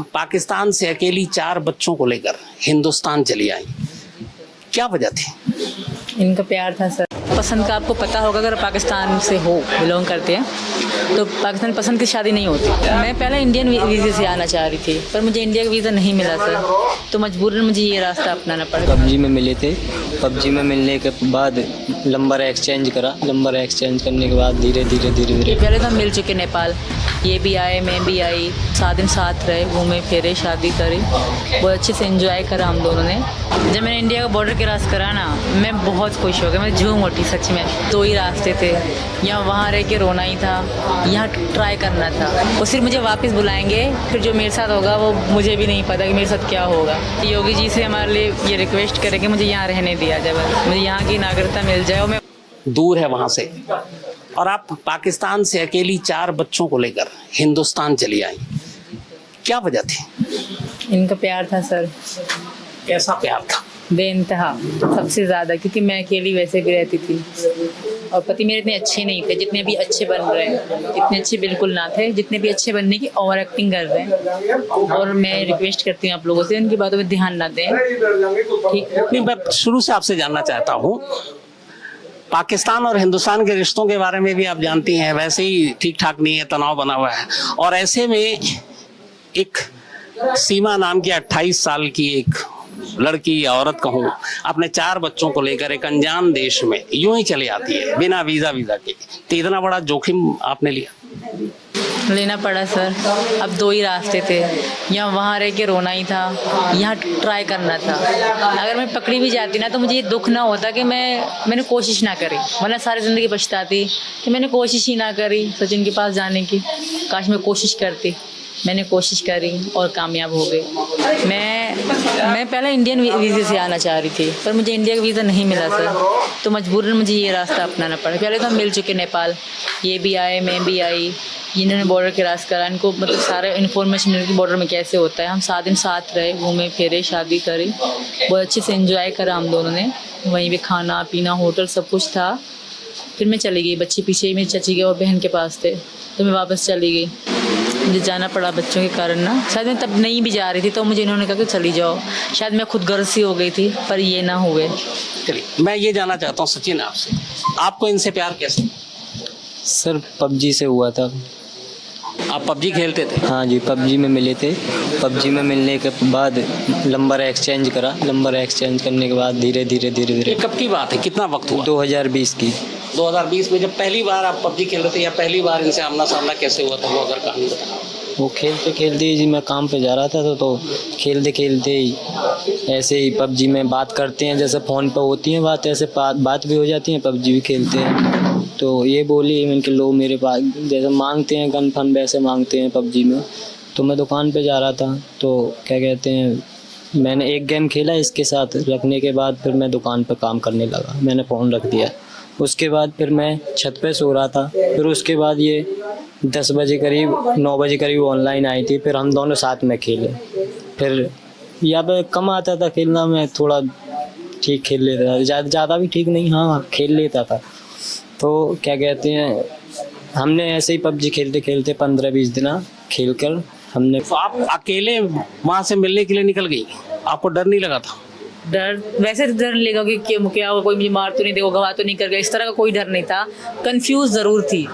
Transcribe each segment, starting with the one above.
पाकिस्तान से अकेली 4 बच्चों को लेकर हिंदुस्तान चली आई, क्या वजह थी? इनका प्यार था सर। पसंद का आपको पता होगा, अगर पाकिस्तान से हो, बिलोंग करते हैं तो पाकिस्तान पसंद की शादी नहीं होती। मैं पहले इंडियन वीज़े से आना चाह रही थी, पर मुझे इंडिया का वीज़ा नहीं मिला सर, तो मजबूरन मुझे ये रास्ता अपनाना पड़ा। पबजी में मिले थे। पबजी में मिलने के बाद नंबर एक्सचेंज करा। नंबर एक्सचेंज करने के बाद धीरे धीरे पहले तो हम मिल चुके नेपाल, ये भी आए, मैं भी आई, 7 दिन साथ रहे, घूमे फिरे, शादी करी, बहुत अच्छे से एंजॉय करा हम दोनों ने। जब मैंने इंडिया का बॉर्डर क्रॉस करा ना, मैं बहुत खुश हो गया, मैं झूम उठी सच में। 2 ही रास्ते थे, या वहाँ रह के रोना ही था, यहाँ ट्राई करना था। वो सिर्फ मुझे वापस बुलाएंगे, फिर जो मेरे साथ होगा वो मुझे भी नहीं पता कि मेरे साथ क्या होगा। योगी जी से हमारे लिए ये रिक्वेस्ट करें कि मुझे यहाँ रहने दिया जाए, बस मुझे यहाँ की नागरिकता मिल जाए। और मैं दूर है वहां से, और आप पाकिस्तान से अकेली 4 बच्चों को लेकर हिंदुस्तान चली आई, क्या वजह थी? इनका प्यार था सर, कैसा प्यार था? बेइंतहा, सबसे ज़्यादा, क्योंकि मैं अकेली वैसे भी रहती थी और पति मेरे इतने अच्छे नहीं थे जितने भी अच्छे बन रहे हैं। इतने अच्छे बिल्कुल ना थे जितने भी अच्छे बनने की ओवर एक्टिंग कर रहे हैं। और मैं रिक्वेस्ट करती हूँ आप लोगों से, इनकी बातों पर ध्यान ना दें, ठीक? नहीं, मैं शुरू से आपसे जानना चाहता हूँ, पाकिस्तान और हिंदुस्तान के रिश्तों के बारे में भी आप जानती हैं, वैसे ही ठीक ठाक नहीं है, तनाव बना हुआ है, और ऐसे में एक सीमा नाम की 28 साल की एक लड़की या औरत कहूँ, अपने 4 बच्चों को लेकर एक अनजान देश में यूं ही चली आती है बिना वीजा के, तो इतना बड़ा जोखिम आपने लेना पड़ा सर। अब 2 ही रास्ते थे, या वहाँ रह के रोना ही था, यहाँ ट्राई करना था। अगर मैं पकड़ी भी जाती ना, तो मुझे ये दुख ना होता कि मैंने कोशिश ना करी, वरना सारी ज़िंदगी पछताती कि मैंने कोशिश ही ना करी सचिन के पास जाने की। काश मैं कोशिश करती, मैंने कोशिश करी और कामयाब हो गई। मैं पहले इंडियन वीज़े से आना चाह रही थी, पर मुझे इंडिया का वीज़ा नहीं मिला सर, तो मजबूरन मुझे ये रास्ता अपनाना पड़ा। पहले तो हम मिल चुके नेपाल, ये भी आए, मैं भी आई, इन्होंने बॉर्डर क्रॉस करा, इनको मतलब सारा इन्फॉर्मेशन मिली कि बॉर्डर में कैसे होता है। हम 7 दिन साथ रहे, घूमे फिरे, शादी करी, बहुत अच्छे से एंजॉय करा हम दोनों ने। वहीं पे खाना पीना, होटल सब कुछ था। फिर मैं चली गई, बच्चे पीछे ही मेरी चाची के और बहन के पास थे, तो मैं वापस चली गई। मुझे जाना पड़ा बच्चों के कारण ना, शायद मैं तब नहीं भी जा रही थी, तो मुझे इन्होंने कहा कि चली जाओ। शायद मैं खुद गर्ज सी हो गई थी, पर ये ना हुए। चलिए, मैं ये जानना चाहता हूँ सचिन आपसे, आपको इनसे प्यार कैसे? सर पबजी से हुआ था। आप पबजी खेलते थे? हाँ जी, पबजी में मिले थे। पबजी में मिलने के बाद नंबर एक्सचेंज करा। नंबर एक्सचेंज करने के बाद धीरे धीरे कब की बात है, कितना वक्त हुआ? 2020 की। 2020 में जब पहली बार आप पबजी खेल रहे थे, या पहली बार इनसे आमना सामना कैसे हुआ था, वो अगर कहानी बताओ। वो खेलते खेलते जी, मैं काम पे जा रहा था तो खेलते खेलते ही ऐसे ही पबजी में बात करते हैं, जैसे फ़ोन पे होती है बात, ऐसे बात भी हो जाती है, पबजी भी खेलते हैं। तो ये बोली इनके लोग मेरे पास जैसे मांगते हैं गन फन, वैसे मांगते हैं पबजी में। तो मैं दुकान पे जा रहा था, तो क्या कहते हैं, मैंने एक गेम खेला इसके साथ, रखने के बाद फिर मैं दुकान पे काम करने लगा, मैंने फ़ोन रख दिया। उसके बाद फिर मैं छत पे सो रहा था। फिर उसके बाद ये 10 बजे करीब, 9 बजे करीब ऑनलाइन आई थी। फिर हम दोनों साथ में खेले। फिर यहाँ पे कम आता था खेलना, मैं थोड़ा ठीक खेल लेता था, ज़्यादा भी ठीक नहीं, हाँ खेल लेता था। तो क्या कहते हैं, हमने ऐसे ही पबजी खेलते खेलते 15-20 दिन खेल कर हमने। तो आप अकेले वहाँ से मिलने के लिए निकल गई, आपको डर नहीं लगा था? डर वैसे तो डर लेगा कि क्या होगा, कोई मुझे मार तो नहीं देगा, गवाह तो नहीं कर गया, इस तरह का कोई डर नहीं था। कंफ्यूज ज़रूर थी,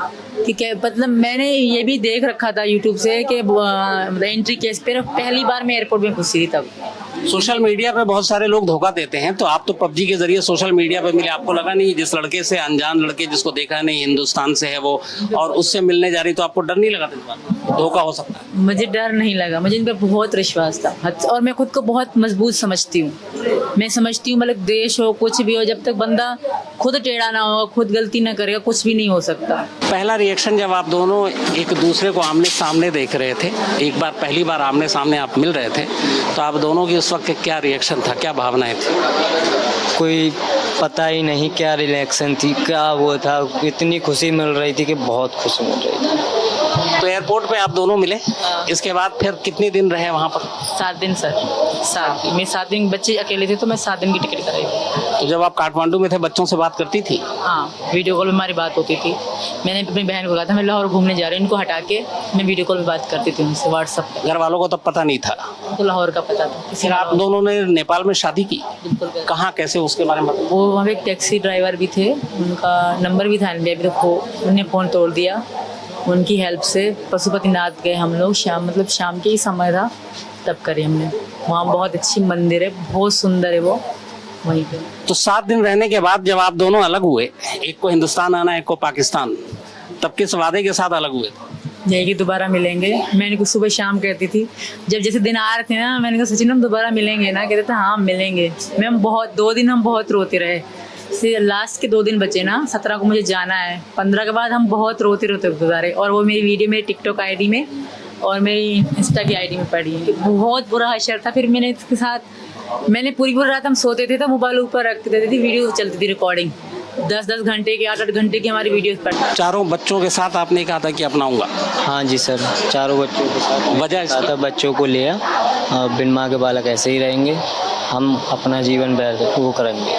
ठीक है। मतलब मैंने ये भी देख रखा था यूट्यूब से कि एंट्री केस पे पहली बार मैं एयरपोर्ट में घुसी थी तब। सोशल मीडिया पे बहुत सारे लोग धोखा देते हैं, तो आप तो पबजी के जरिए सोशल मीडिया पे मिले, आपको लगा नहीं जिस लड़के से, अनजान लड़के जिसको देखा नहीं, हिंदुस्तान से है वो, और उससे मिलने जा रही, तो आपको डर नहीं लगा था धोखा हो सकता है? मुझे डर नहीं लगा, मुझे इन पर बहुत विश्वास था, और मैं खुद को बहुत मजबूत समझती हूँ। मैं समझती हूँ मतलब देश हो कुछ भी हो, जब तक बंदा खुद टेढ़ा ना होगा, खुद गलती ना करेगा, कुछ भी नहीं हो सकता। पहला रिएक्शन जब आप दोनों एक दूसरे को आमने सामने देख रहे थे, एक बार पहली बार आमने सामने आप मिल रहे थे, तो आप दोनों की उस वक्त क्या रिएक्शन था, क्या भावनाएं थी? कोई पता ही नहीं क्या रिएक्शन थी, क्या वो था, इतनी खुशी मिल रही थी कि बहुत खुशी मिल रही थी। तो एयरपोर्ट पे आप दोनों मिले, इसके बाद फिर कितने दिन रहे वहाँ पर? 7 दिन सर, 7 दिन। मैं 7 दिन, बच्चे अकेले थे तो मैं 7 दिन की टिकट कराई। तो जब आप काठमांडू में थे बच्चों से बात करती थी? हाँ, वीडियो कॉल में हमारी बात होती थी। मैंने अपनी बहन को कहा था मैं लाहौर घूमने जा रही हूँ, इनको हटा के मैं वीडियो कॉल में बात करती थी उनसे व्हाट्सएप पे। घर वालों को तब पता नहीं था? उनको लाहौर का पता था। फिर आप दोनों ने नेपाल में शादी की? बिल्कुल। कहाँ, कैसे, उसके बारे में बताइए। वो वहाँ पे एक टैक्सी ड्राइवर भी थे, उनका नंबर भी था अभी तक, उन्होंने फ़ोन तोड़ दिया। उनकी हेल्प से पशुपतिनाथ गए हम लोग, शाम के ही समय था तब करे हमने। वहाँ बहुत अच्छी मंदिर है, बहुत सुंदर है वो, वहीं पे। तो 7 दिन रहने के बाद जब आप दोनों अलग हुए, एक को हिंदुस्तान आना, एक को पाकिस्तान, तब किस वादे के साथ अलग हुए? यही कि दोबारा मिलेंगे। मैंने कुछ सुबह शाम कहती थी, जब जैसे दिन आ रहे थे ना, मैंने कहा सचिन हम दोबारा मिलेंगे ना, कहते थे हाँ मिलेंगे। हम 2 दिन हम बहुत रोते रहे। फिर लास्ट के 2 दिन बचे ना, 17 को मुझे जाना है, 15 के बाद हम बहुत रोते गुजारे। और वो मेरी वीडियो मेरी टिकटॉक आईडी में और मेरी इंस्टा की आईडी में पड़ी है। बहुत बुरा हशर था। फिर मैंने इसके साथ पूरी रात हम सोते थे तो मोबाइल ऊपर रख देते थे, वीडियो चलती थी रिकॉर्डिंग, 10-10 घंटे की, 8-8 घंटे की हमारी वीडियो पड़ती। चारों बच्चों के साथ आपने कहा था कि अपनाऊंगा? हाँ जी सर, चारों बच्चों के साथ वजह कहा था, बच्चों को लिया, बिन माँ के बालक ऐसे ही रहेंगे, हम अपना जीवन वो करेंगे,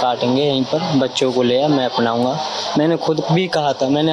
काटेंगे यहीं पर, बच्चों को लिया, मैं अपनाऊंगा। मैंने खुद भी कहा था, मैंने